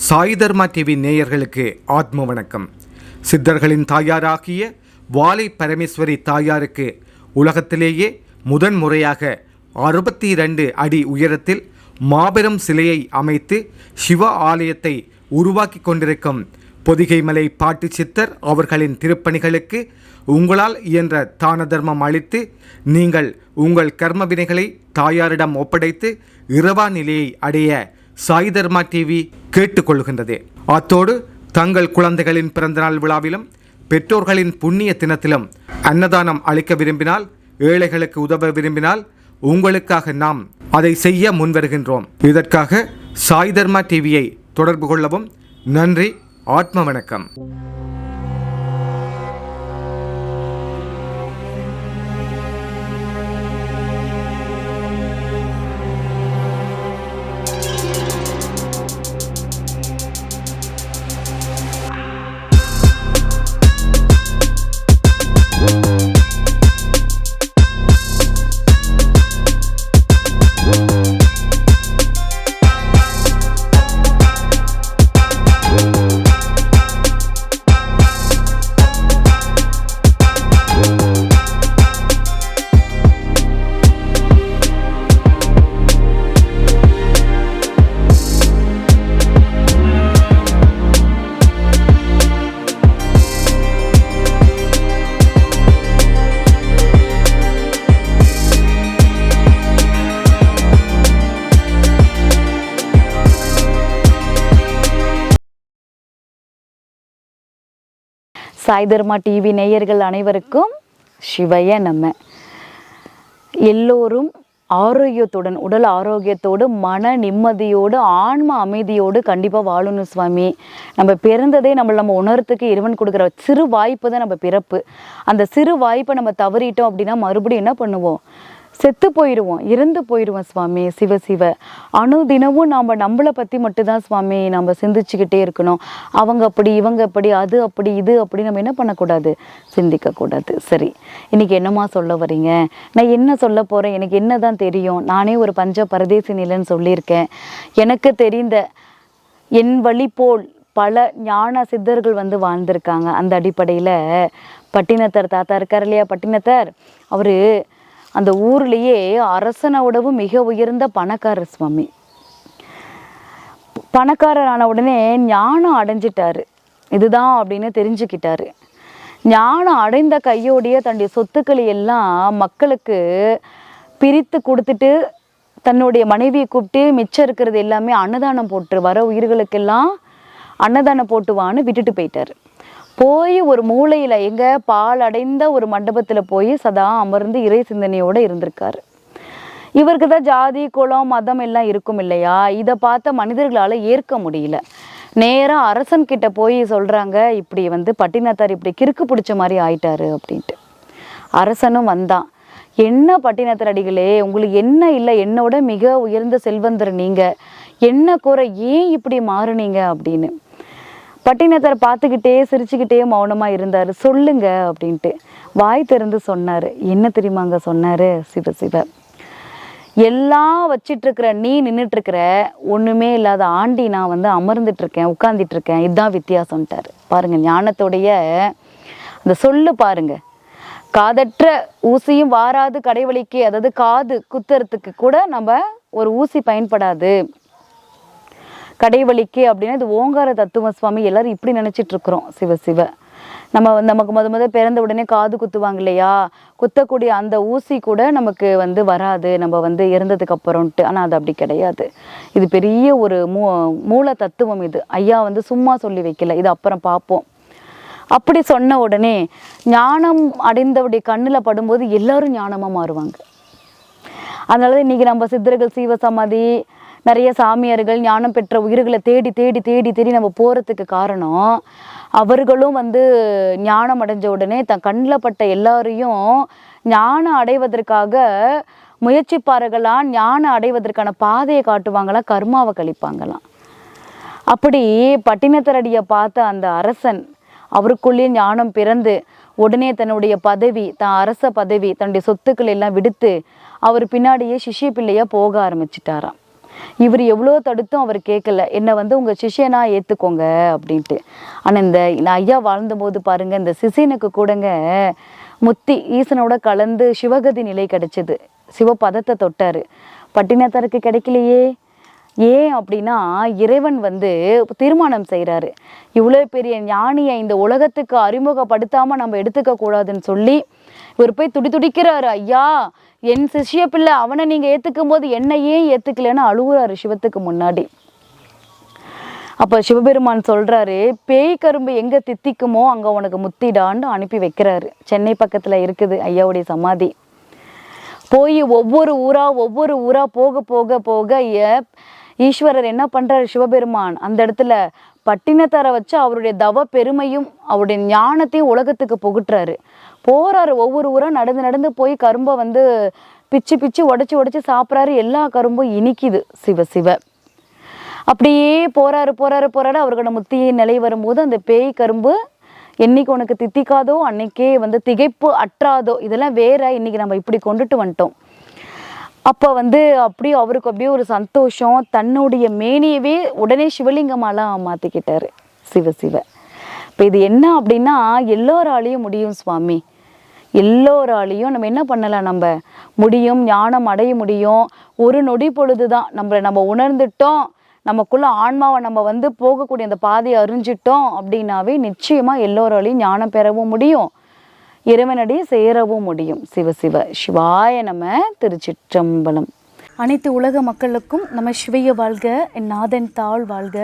சாய் தர்மா TV நேயர்களுக்கு ஆத்ம வணக்கம். சித்தர்களின் தாயாராகிய வாலை பரமேஸ்வரி தாயாருக்கு உலகத்திலேயே முதன்முறையாக 62 அடி உயரத்தில் மாபெரும் சிலையை அமைத்து சிவ ஆலயத்தை உருவாக்கி கொண்டிருக்கும் பொதிகைமலை பாட்டு சித்தர் அவர்களின் திருப்பணிகளுக்கு உங்களால் இயன்ற தான தர்மம் அளித்து நீங்கள் உங்கள் கர்ம வினைகளை தாயாரிடம் ஒப்படைத்து இரவா நிலையை அடைய சாய் தர்மா டிவி கேட்டுக்கொள்கின்றது. அத்தோடு தங்கள் குழந்தைகளின் பிறந்தநாள் விழாவிலும் பெற்றோர்களின் புண்ணிய தினத்திலும் அன்னதானம் அளிக்க விரும்பினால், ஏழைகளுக்கு உதவ விரும்பினால் உங்களுக்காக நாம் அதை செய்ய முன்வருகின்றோம். இதற்காக சாய் தர்மா டிவியை தொடர்பு கொள்ளவும். நன்றி. ஆத்ம வணக்கம். சாய் தர்மா டிவி நேயர்கள் அனைவருக்கும் சிவய நம்ம. எல்லோரும் ஆரோக்கியத்துடன், உடல் ஆரோக்கியத்தோடு, மன நிம்மதியோடு, ஆன்ம அமைதியோடு கண்டிப்பாக வாழணும் சுவாமி. நம்ம பிறந்ததே நம்ம உணர்றதுக்கு இறைவன் கொடுக்குற சிறு வாய்ப்பு தான் நம்ம பிறப்பு. அந்த சிறு வாய்ப்பை நம்ம தவறிட்டோம் அப்படின்னா மறுபடியும் என்ன பண்ணுவோம்? செத்து போயிடுவோம், இறந்து போயிடுவோம் சுவாமி. சிவ சிவ. அணுதினமும் நாம் நம்மளை பற்றி மட்டும்தான் சுவாமி நம்ம சிந்திச்சுக்கிட்டே இருக்கணும். அவங்க அப்படி, இவங்க அப்படி, அது அப்படி, இது அப்படி நம்ம என்ன பண்ணக்கூடாது? சிந்திக்கக்கூடாது. சரி, இன்றைக்கி என்னம்மா சொல்ல வரீங்க? நான் என்ன சொல்ல போகிறேன்? எனக்கு என்ன தான் தெரியும்? நானே ஒரு பஞ்ச பரதேசி நிலைன்னு சொல்லியிருக்கேன். எனக்கு தெரிந்த என் வழி போல் பல ஞான சித்தர்கள் வாழ்ந்திருக்காங்க. அந்த அடிப்படையில் பட்டினத்தார் தாத்தா இருக்கார் இல்லையா, பட்டினத்தார், அவர் அந்த ஊர்லேயே அரசனோடவும் மிக உயர்ந்த பணக்காரர் சுவாமி. பணக்காரரான உடனே ஞானம் அடைஞ்சிட்டாரு. இதுதான் அப்படின்னு தெரிஞ்சுக்கிட்டாரு. ஞானம் அடைந்த கையோடைய தன்னுடைய சொத்துக்களை எல்லாம் மக்களுக்கு பிரித்து கொடுத்துட்டு தன்னுடைய மனைவியை கூப்பிட்டு மிச்சம் இருக்கிறது எல்லாமே அன்னதானம் போட்டு வர உயிர்களுக்கெல்லாம் அன்னதானம் போட்டுவான்னு விட்டுட்டு போயிட்டார். போய் ஒரு மூலையில் எங்கே பால் அடைந்த ஒரு மண்டபத்தில் போய் சதா அமர்ந்து இறை சிந்தனையோடு இருந்திருக்காரு. இவருக்கு தான் ஜாதி குலம் மதம் எல்லாம் இருக்கும் இல்லையா? இதை பார்த்த மனிதர்களால் ஏற்க முடியல. நேராக அரசன் கிட்ட போய் சொல்கிறாங்க, இப்படி பட்டினத்தார் இப்படி கிறுக்கு பிடிச்ச மாதிரி ஆயிட்டாரு அப்படின்ட்டு. அரசனும் வந்தான். என்ன பட்டினத்தார் அடிகளே, உங்களுக்கு என்ன இல்லை? என்னோட மிக உயர்ந்த செல்வந்தர் நீங்கள், என்ன குறை? ஏன் இப்படி மாறுனீங்க அப்படின்னு. பட்டினத்தார் பார்த்துக்கிட்டே சிரிச்சுக்கிட்டே மௌனமாக இருந்தார். சொல்லுங்க அப்படின்ட்டு வாய் திறந்து சொன்னார். என்ன தெரியுமாங்க சொன்னார்? சிவ சிவ. எல்லாம் வச்சிட்ருக்கிற நீ நின்றுட்டுருக்கிற, ஒன்றுமே இல்லாத ஆண்டி நான் அமர்ந்துட்டுருக்கேன், உட்கார்ந்துட்டுருக்கேன், இதுதான் வித்தியாசம்ட்டார். பாருங்கள், ஞானத்தோடைய அந்த சொல்லு பாருங்க. காதற்ற ஊசியும் வாராது கடைவழிக்கு, அதாவது காது குத்துறதுக்கு கூட நம்ம ஒரு ஊசி பயன்படாது கடைவழிக்கு அப்படின்னா இது ஓங்கார தத்துவ சுவாமி. எல்லாரும் இப்படி நினச்சிட்டு இருக்கிறோம். சிவ சிவ. நமக்கு முத பிறந்த உடனே காது குத்துவாங்க இல்லையா, குத்தக்கூடிய அந்த ஊசி கூட நமக்கு வராது நம்ம இறந்ததுக்கு அப்புறம்ட்டு. ஆனால் அது அப்படி கிடையாது. இது பெரிய ஒரு மூல தத்துவம். இது ஐயா சும்மா சொல்லி வைக்கல, இது அப்புறம் பார்ப்போம். அப்படி சொன்ன உடனே ஞானம் அடைந்தவுடைய கண்ணில் படும்போது எல்லாரும் ஞானமாக மாறுவாங்க. அதனால இன்னைக்கு நம்ம சித்தர்கள், சீவசமாதி, நிறைய சாமியார்கள், ஞானம் பெற்ற உயிர்களை தேடி தேடி தேடி தேடி நம்ம போகிறதுக்கு காரணம், அவர்களும் ஞானம் அடைஞ்ச உடனே தன் கண்ணில் பட்ட எல்லாரையும் ஞானம் அடைவதற்காக முயற்சிப்பார்களாம். ஞானம் அடைவதற்கான பாதையை காட்டுவாங்களாம், கர்மாவை கழிப்பாங்களாம். அப்படி பட்டினத்தரடியை பார்த்த அந்த அரசன் அவருக்குள்ளேயே ஞானம் பிறந்து உடனே தன்னுடைய பதவி, தான் அரச பதவி, தன்னுடைய சொத்துக்கள் எல்லாம் விடுத்து அவர் பின்னாடியே சிஷ்ய பிள்ளையாக போக ஆரம்பிச்சிட்டாராம். இவர் எவ்வளோ தடுத்தும் அவர் கேட்கல, என்னை வந்து உங்கள் சிஷியனா ஏற்றுக்கோங்க அப்படின்ட்டு. ஆனால் இந்த ஐயா வாழ்ந்தபோது பாருங்கள், இந்த சிஷியனுக்கு கூடங்க முத்தி ஈசனோட கலந்து சிவகதி நிலை கிடைச்சிது. சிவபதத்தை தொட்டார். பட்டினத்தாருக்கு கிடைக்கலையே. ஏன் அப்படின்னா இறைவன் வந்து தீர்மானம் செய்கிறாரு, இவ்வளோ பெரிய ஞானியை இந்த உலகத்துக்கு அறிமுகப்படுத்தாமல் நம்ம எடுத்துக்க கூடாதுன்னு சொல்லி இவர் போய் துடிக்கிறாரு. ஐயா, என் சிஷ்ய பிள்ளை, அவனை நீங்கள் ஏற்றுக்கும் போது என்னை ஏன் ஏற்றுக்கலன்னு அழுகுறாரு சிவத்துக்கு முன்னாடி. அப்போ சிவபெருமான் சொல்கிறாரு, பேய் கரும்பு எங்கே தித்திக்குமோ அங்கே உனக்கு முத்திடான்னு அனுப்பி வைக்கிறாரு. சென்னை பக்கத்தில் இருக்குது ஐயாவுடைய சமாதி. போய் ஒவ்வொரு ஊராக போக போக போக ஈஸ்வரர் என்ன பண்ணுறாரு, சிவபெருமான் அந்த இடத்துல பட்டினத்தாரை வச்சு அவருடைய தவ பெருமையும் அவருடைய ஞானத்தையும் உலகத்துக்கு புகுட்டுறாரு. போகிறாரு, ஒவ்வொரு ஊராக நடந்து போய் கரும்பை வந்து பிச்சு உடச்சி சாப்பிட்றாரு. எல்லா கரும்பும் இனிக்குது. சிவ சிவ அப்படியே போறாரு. அவர்களோட முத்தி நிலை வரும்போது அந்த பேய் கரும்பு என்னைக்கு உனக்கு தித்திக்காதோ அன்னைக்கே வந்து திகைப்பு அற்றாதோ, இதெல்லாம் வேற, இன்னைக்கு நம்ம இப்படி கொண்டுட்டு வந்துட்டோம். அப்போ வந்து அவருக்கு அப்படியே ஒரு சந்தோஷம். தன்னுடைய மேனியவே உடனே சிவலிங்கமாலாம் மாற்றிக்கிட்டாரு. சிவ சிவ. இப்போ இது என்ன அப்படின்னா எல்லோராலையும் முடியும் சுவாமி, எல்லோராலையும் நம்ம என்ன பண்ணலாம், நம்ம முடியும், ஞானம் அடைய முடியும். ஒரு நொடி பொழுது தான் நம்ம உணர்ந்துட்டோம், நமக்குள்ள ஆன்மாவை நம்ம வந்து போகக்கூடிய அந்த பாதையை அறிஞ்சிட்டோம் அப்படின்னாவே நிச்சயமாக எல்லோராலையும் ஞானம் பெறவும் முடியும், இறைவனடியே சேரவும் முடியும். சிவ சிவ. சிவாய நம. திருச்சிற்றம்பலம். அனைத்து உலக மக்களுக்கும் நம்ம சிவைய வாழ்க, என் நாதன் தாழ் வாழ்க.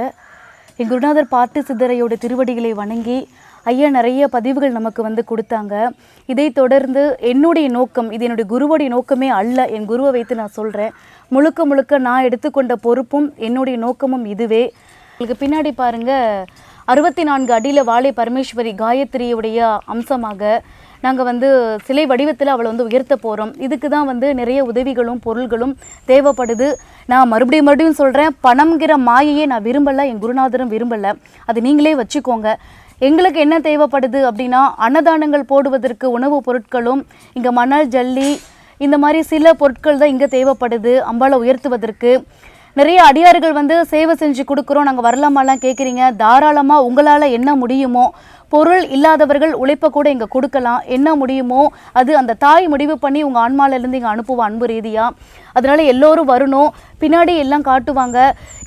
என் குருநாதர் பாட்டு சித்தரையோட திருவடிகளை வணங்கி ஐயா நிறைய பதிவுகள் நமக்கு வந்து கொடுத்தாங்க. இதை தொடர்ந்து என்னுடைய நோக்கம், இது என்னுடைய குருவுடைய நோக்கமே அல்ல, என் குருவை வைத்து நான் சொல்கிறேன், முழுக்க நான் எடுத்துக்கொண்ட பொறுப்பும் என்னுடைய நோக்கமும் இதுவே. உங்களுக்கு பின்னாடி பாருங்கள், 64 அடியில் வாழை பரமேஸ்வரி காயத்ரியுடைய அம்சமாக நாங்கள் வந்து சிலை வடிவத்தில் அவளை வந்து உயர்த்த போகிறோம். இதுக்கு தான் வந்து நிறைய உதவிகளும் பொருள்களும் தேவைப்படுது. நான் மறுபடியும் சொல்கிறேன், பணம்ங்கிற மாயையே நான் விரும்பலை, என் குருநாதரும் விரும்பலை, அது நீங்களே வச்சுக்கோங்க. எங்களுக்கு என்ன தேவைப்படுது அப்படின்னா அன்னதானங்கள் போடுவதற்கு உணவுப் பொருட்களும், இங்கே மணல் ஜல்லி இந்த மாதிரி சில பொருட்கள் தான் இங்கே தேவைப்படுது. அம்பாளை உயர்த்துவதற்கு நிறைய அடியார்கள் வந்து சேவை செஞ்சு கொடுக்குறோம், நாங்கள் வரலாமாலாம் கேட்குறீங்க. தாராளமாக உங்களால் என்ன முடியுமோ, பொருள் இல்லாதவர்கள் உழைப்பை கூட இங்கே கொடுக்கலாம். என்ன முடியுமோ அது அந்த தாய் முடிவு பண்ணி உங்கள் ஆன்மாவிலேருந்து இங்கே அனுப்புவோம் அன்பு ரீதியாக. அதனால் எல்லோரும் வரணும், பின்னாடி எல்லாம் காட்டுவாங்க.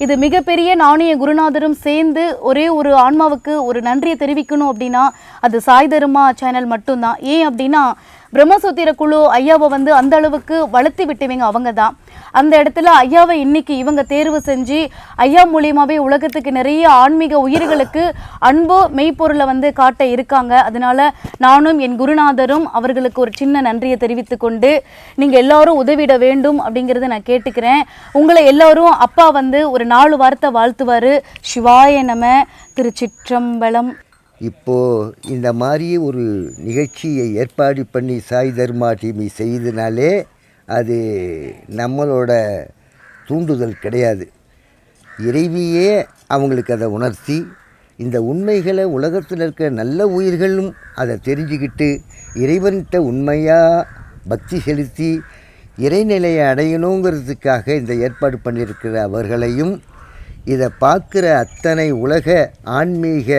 இது மிகப்பெரிய நானும் என் குருநாதரும் சேர்ந்து ஒரே ஒரு ஆன்மாவுக்கு ஒரு நன்றியை தெரிவிக்கணும் அப்படின்னா அது சாய் தர்மா சேனல் மட்டும்தான். ஏன் அப்படின்னா பிரம்மசூத்திர குழு ஐயாவை வந்து அந்த அளவுக்கு வளர்த்து விட்டவங்க அவங்க தான். அந்த இடத்துல ஐயாவை இன்னைக்கு இவங்க தேர்வு செஞ்சு ஐயா மூலியமாகவே உலகத்துக்கு நிறைய ஆன்மீக உயிர்களுக்கு அன்பு மெய்ப்பொருளை வந்து காட்ட இருக்காங்க. அதனால நானும் என் குருநாதரும் அவர்களுக்கு ஒரு சின்ன நன்றியை தெரிவித்து கொண்டு நீங்கள் எல்லாரும் உதவிட வேண்டும் அப்படிங்கிறத நான் கேட்டுக்கிறேன். உங்களை எல்லாரும் அப்பா வந்து ஒரு 4 வார்த்தை வாழ்த்துவார். சிவாய நம. திருச்சிற்றம்பலம். இப்போது இந்த மாதிரி ஒரு நிகழ்ச்சியை ஏற்பாடு பண்ணி சாய் தர்மா டிவி செய்தனாலே அது நம்மளோட தூண்டுதல் கிடையாது. இறைவியே அவங்களுக்கு அதை உணர்த்தி இந்த உண்மைகளை உலகத்தில் இருக்க நல்ல உயிர்களும் அதை தெரிஞ்சுக்கிட்டு இறைவன்கிட்ட உண்மையாக பக்தி செலுத்தி இறைநிலையை அடையணுங்கிறதுக்காக இந்த ஏற்பாடு பண்ணியிருக்கிற அவர்களையும் இதை பார்க்குற அத்தனை உலக ஆன்மீக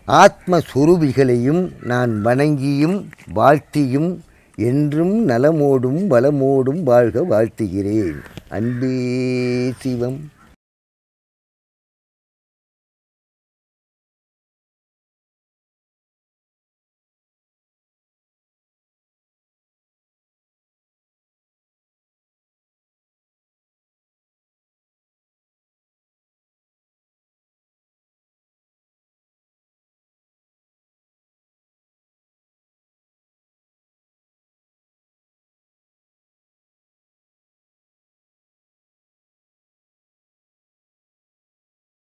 ஆத்மஸ்வரூபிகளையும் நான் வணங்கியும் வாழ்த்தியும் என்றும் நலமோடும் வளமோடும் வாழ்க வாழ்த்துகிறேன். அன்பே சிவம்.